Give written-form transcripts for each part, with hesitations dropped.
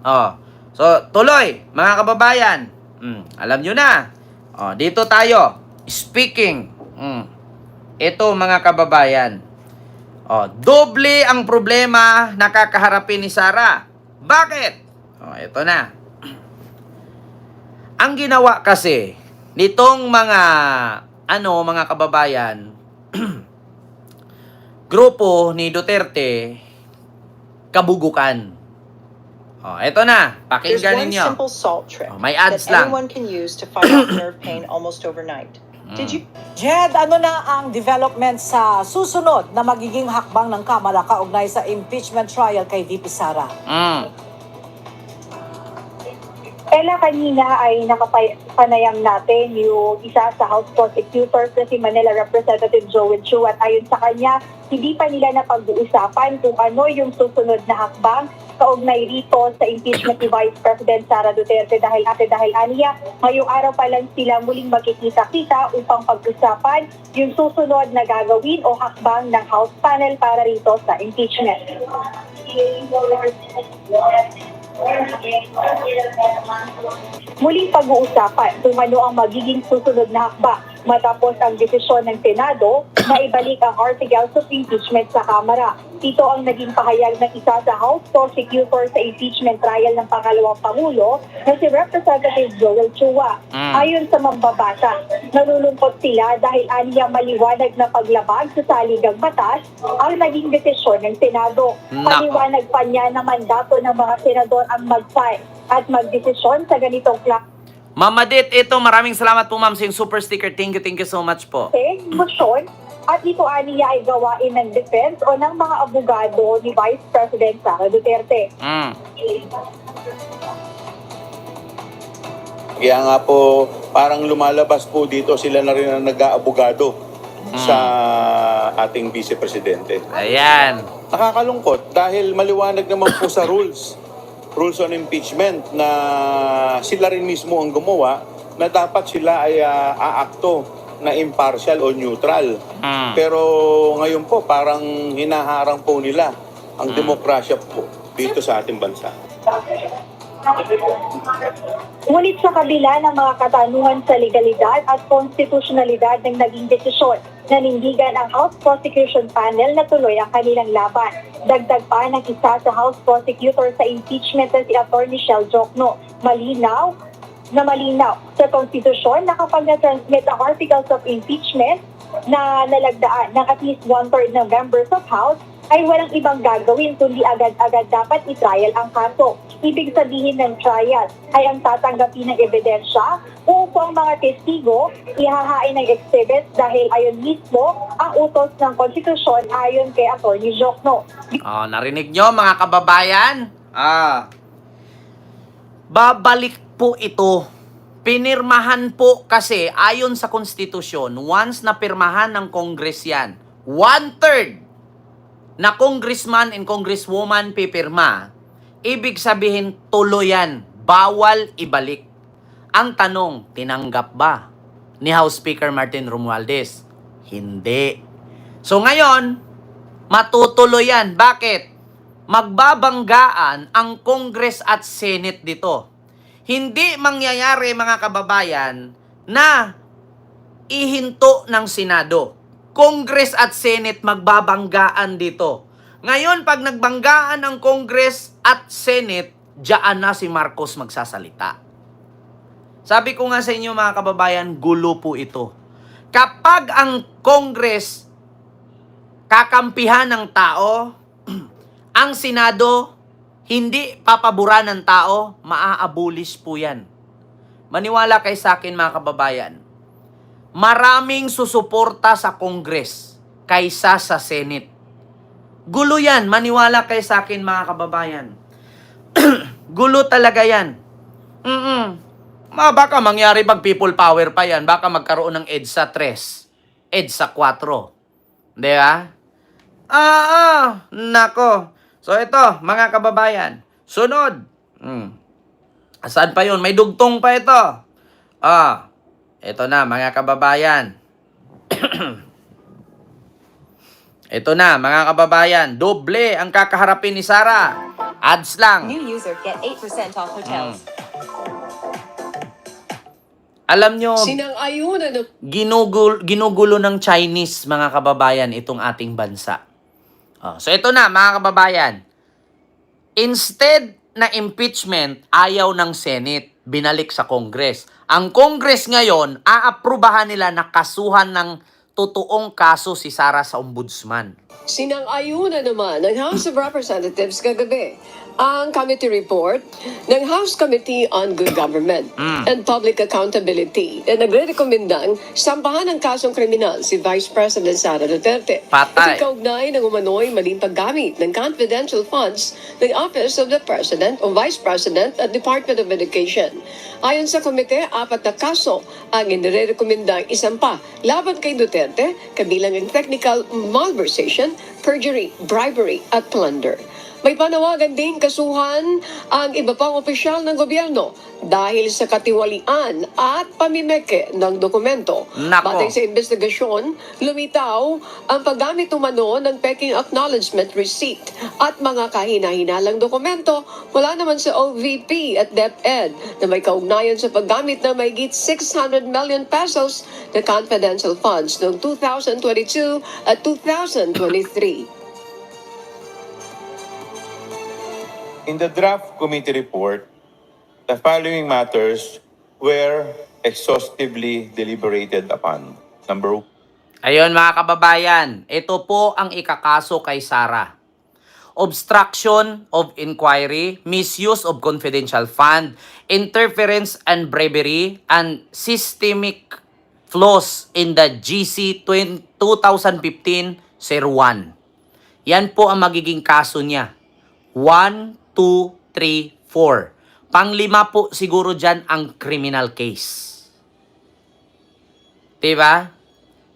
Oh. So, tuloy, mga kababayan. Alam nyo na. Oh, dito tayo. Speaking. Ito, mga kababayan. Oh, doble ang problema na kakaharapin ni Sara. Bakit? Oh, ito na. Ang ginawa kasi nitong mga kababayan, grupo ni Duterte, kabugukan. Oh, ito na. Pakinggan ninyo. Simple salt trick may ads that lang. anyone can use to fight off nerve pain almost overnight. Did you? Jed, ano na ang development sa susunod na magiging hakbang ng Kamara kaugnay sa impeachment trial kay VP Sara? Ella, kanina ay nakapanayam natin yung isa sa House Prosecutors na si Manila Representative Joel Chu, at ayon sa kanya, hindi pa nila napag-uusapan kung ano yung susunod na hakbang kaugnay rito sa impeachment ni Vice President Sara Duterte dahil aniya, ngayong araw pa lang sila muling magkikita-kita upang pag-usapan yung susunod na gagawin o hakbang ng House panel para rito sa impeachment. Muling pag-uusapan kung ano ang magiging susunod na hakbang matapos ang desisyon ng Senado na ibalik ang articles of impeachment sa Kamara. Ito ang naging pahayag ng isa sa House Prosecutor sa impeachment trial ng pangalawang Pangulo na si Representative Joel Chua. Ayon sa mambabasa, nalulungkot sila dahil aniya maliwanag na paglabag sa saligang batas ang naging desisyon ng Senado. Paliwanag pa niya na mandato ng mga senador ang mag-file at magdesisyon sa ganitong klase. Mama Dit, ito, maraming salamat po ma'am sa super sticker. Thank you so much po. Motion, at ito aniya ay gawain ng defense o ng mga abogado ni Vice President Sara Duterte. Kaya nga po, parang lumalabas po dito sila na rin ang nag-aabogado sa ating Vice Presidente. Ayan. Nakakalungkot dahil maliwanag naman po sa rules on impeachment na sila rin mismo ang gumawa na dapat sila ay aakto na impartial o neutral. Pero ngayon po parang hinaharang po nila ang demokrasya po dito sa ating bansa. Ngunit sa kabila ng mga katanungan sa legalidad at konstitusyonalidad ng naging desisyon, nanindigan ang House Prosecution Panel na tuloy ang kanilang laban. Dagdag pa ng isa sa House Prosecutor sa impeachment na si Atty. Shell Jokno, malinaw sa konstitusyon na kapag na-transmit ang articles of impeachment na nalagdaan ng at least 1/3 ng members of House, ay walang ibang gagawin kundi agad-agad dapat i-trial ang kaso. Ibig sabihin ng trial ay ang tatanggapin ng ebidensya upang mga testigo ihahain ng exhibits dahil ayon mismo ang utos ng konstitusyon ayon kay Atty. Jokno. Narinig nyo mga kababayan? Babalik po ito. Pinirmahan po kasi ayon sa konstitusyon, once na pirmahan ng Congress yan, 1/3 na congressman and congresswoman pipirma, ibig sabihin tuloy yan, bawal ibalik. Ang tanong, tinanggap ba ni House Speaker Martin Romualdez? Hindi. So ngayon, matutuloy yan. Bakit? Magbabanggaan ang Congress at Senate dito. Hindi mangyayari mga kababayan na ihinto ng Senado. Congress at Senate magbabanggaan dito. Ngayon, pag nagbanggaan ang Congress at Senate, diyan na si Marcos magsasalita. Sabi ko nga sa inyo mga kababayan, gulo po ito. Kapag ang Congress kakampihan ng tao, ang Senado hindi papaboran ng tao, maa-abolish po yan. Maniwala kayo sa akin mga kababayan. Maraming susuporta sa Congress kaysa sa Senate. Gulo yan. Maniwala kayo sa akin mga kababayan. Gulo talaga yan. Baka mangyari pag people power pa yan. Baka magkaroon ng EDSA 3, EDSA 4. Di ba? Nako. So ito, mga kababayan. Sunod. Saan pa yun? May dugtong pa ito. Ito na, mga kababayan. Ito na, mga kababayan. Doble ang kakaharapin ni Sara. Ads lang. New user get 8% off hotels. Alam nyo, Sinang-ayunan ng ginugulo ng Chinese, mga kababayan, itong ating bansa. So ito na, mga kababayan. Instead na impeachment, ayaw ng Senate, binalik sa Congress. Ang Congress ngayon, aaprubahan nila na kasuhan ng totoong kaso si Sara sa Ombudsman. Sinang-ayunan naman ng House of Representatives kagabi ang committee report ng House Committee on Good Government and Public Accountability na nagre-rekomendang sampahan ng kasong kriminal si Vice President Sara Duterte. Patay. Ito kaugnay ng umano'y maling paggamit ng confidential funds ng Office of the President o Vice President at Department of Education. Ayon sa komite, 4 na kaso ang inirekomendang isampa laban kay Duterte, kabilang ang technical malversation, perjury, bribery at plunder. May panawagan din kasuhan ang iba pang opisyal ng gobyerno dahil sa katiwalian at pamimeke ng dokumento. Nako. Batay sa investigasyon, lumitaw ang paggamit umano ng peking acknowledgement receipt at mga kahina-hinalang dokumento mula naman sa OVP at DepEd na may kaugnayan sa paggamit ng mahigit 600 million pesos na confidential funds noong 2022 at 2023. In the draft committee report, the following matters were exhaustively deliberated upon. Number 1. Ayun, mga kababayan, ito po ang ikakaso kay Sara. Obstruction of inquiry, misuse of confidential fund, interference and bribery, and systemic flaws in the GC 2015-01. Yan po ang magiging kaso niya. 1, 2, 3, 4. Panglima po siguro dyan ang criminal case. Diba?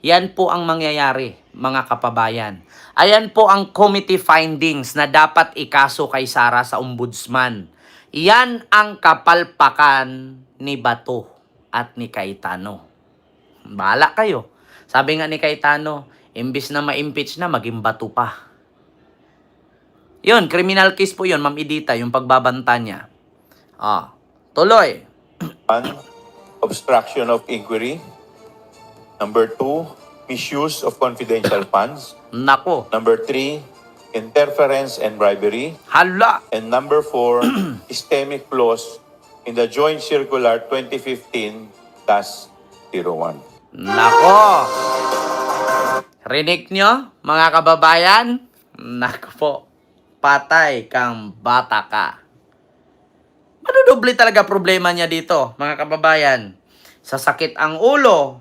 Yan po ang mangyayari, mga kababayan. Ayan po ang committee findings na dapat ikaso kay Sara sa Ombudsman. Yan ang kapalpakan ni Bato at ni Cayetano. Bahala kayo. Sabi nga ni Cayetano, imbis na ma-impeach na, maging Bato pa. Yun, criminal case po yun, Ma'am Edita, yung pagbabanta niya. Tuloy. 1. Obstruction of inquiry. Number 2. Misuse of confidential funds. Nako. Number 3. Interference and bribery. Hala. And number 4. Systemic flaws in the Joint Circular 2015-01. Nako. Rinig nyo, mga kababayan? Nako po. Patay kang bata ka. Madudoble talaga problema niya dito, mga kababayan. Sasakit ang ulo.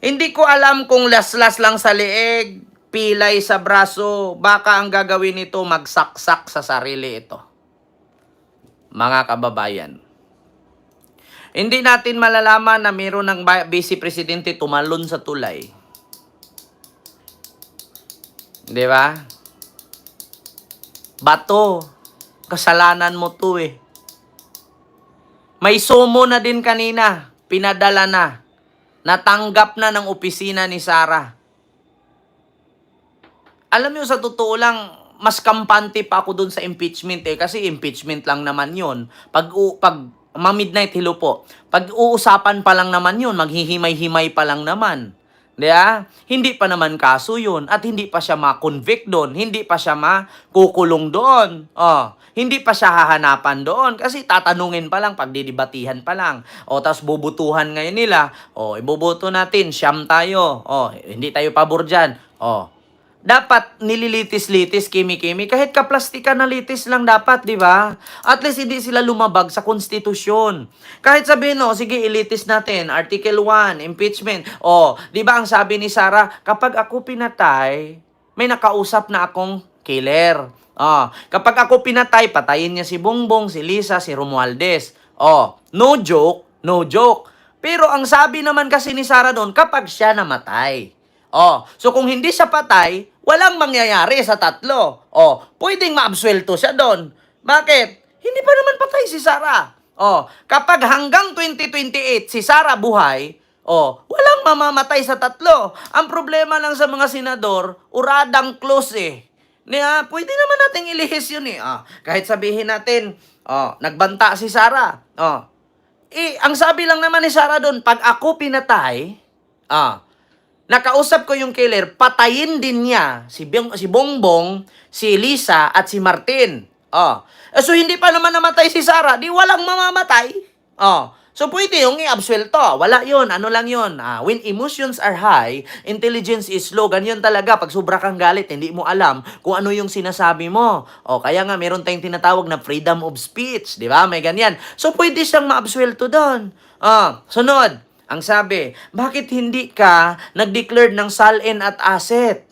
Hindi ko alam kung laslas lang sa leeg, pilay sa braso, baka ang gagawin nito magsaksak sa sarili ito. Mga kababayan. Hindi natin malalaman na mayroon ng Vice Presidente tumalon sa tulay. Di ba? Bato, kasalanan mo to eh. May sumo na din kanina, pinadala na. Natanggap na ng opisina ni Sara. Alam niyo, sa totoo lang, mas kampante pa ako dun sa impeachment eh. Kasi impeachment lang naman yun. Pag ma-midnight, hello po. Pag uusapan pa lang naman yun, maghihimay-himay pa lang naman. Diba? Hindi pa naman kaso yun at hindi pa siya ma-convict doon, hindi pa siya makukulong doon. Hindi pa siya hahanapan doon kasi tatanungin pa lang, pagdidibatihan pa lang. Tapos bubutuhan ngayon nila. Ibubuto natin, siyam tayo. Hindi tayo pabor dyan. Dapat nililitis-litis, kimi-kimi, kahit kaplastikan na litis lang dapat, di ba? At least hindi sila lumabag sa konstitusyon. Kahit sabihin, sige, ilitis natin, Article 1, impeachment. Di ba ang sabi ni Sara, kapag ako pinatay, may nakausap na akong killer. Kapag ako pinatay, patayin niya si Bongbong, si Lisa, si Romualdez. No joke, no joke. Pero ang sabi naman kasi ni Sara doon, kapag siya namatay. So kung hindi siya patay, walang mangyayari sa tatlo. Pwedeng maabsuelto siya doon. Bakit? Hindi pa naman patay si Sara. Kapag hanggang 2028 si Sara buhay, walang mamamatay sa tatlo. Ang problema lang sa mga senador, uradang close eh. Pwede naman nating ilihis yun eh. Kahit sabihin natin, nagbanta si Sarah. Ang sabi lang naman ni Sarah doon, pag ako pinatay, nakausap ko yung killer, patayin din niya si Bongbong, si Lisa, at si Martin. So, hindi pa naman namatay si Sarah, di walang mamamatay. So, pwede yung i-absuelto. Wala yun. Ano lang yun? When emotions are high, intelligence is low. Ganyan talaga. Pag sobra kang galit, hindi mo alam kung ano yung sinasabi mo. Kaya nga, meron tayong tinatawag na freedom of speech. Di ba? May ganyan. So, pwede siyang ma-absuelto doon. Sunod. Ang sabi, bakit hindi ka nag-declare ng salin at asset?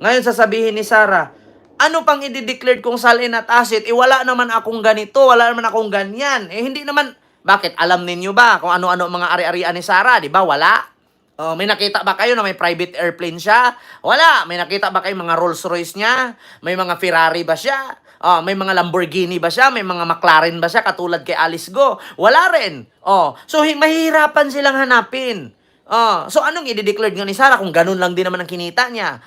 Ngayon, sasabihin ni Sarah, ano pang i-declare kong salin at asset? Wala naman akong ganito, wala naman akong ganyan. Hindi naman. Bakit? Alam ninyo ba kung ano-ano mga ari-arian ni Sarah? Di ba? Wala. May nakita ba kayo na may private airplane siya? Wala. May nakita ba kayo mga Rolls Royce niya? May mga Ferrari ba siya? May mga Lamborghini ba siya? May mga McLaren ba siya? Katulad kay Alice Go? Wala rin. So, mahihirapan silang hanapin. So, anong i-declare nga ni Sarah kung ganun lang din naman ang kinita niya?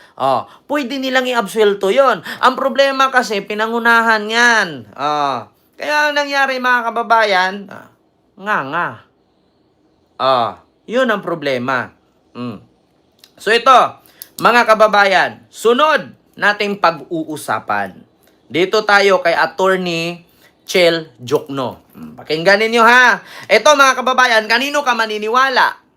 Pwede nilang i-absuelto yon. Ang problema kasi, pinangunahan yan. Kaya ang nangyari mga kababayan, yun ang problema. So ito, mga kababayan, sunod nating pag-uusapan. Dito tayo kay Attorney Chel Jokno. Pakinggan ninyo ha. Ito mga kababayan, kanino ka maniniwala?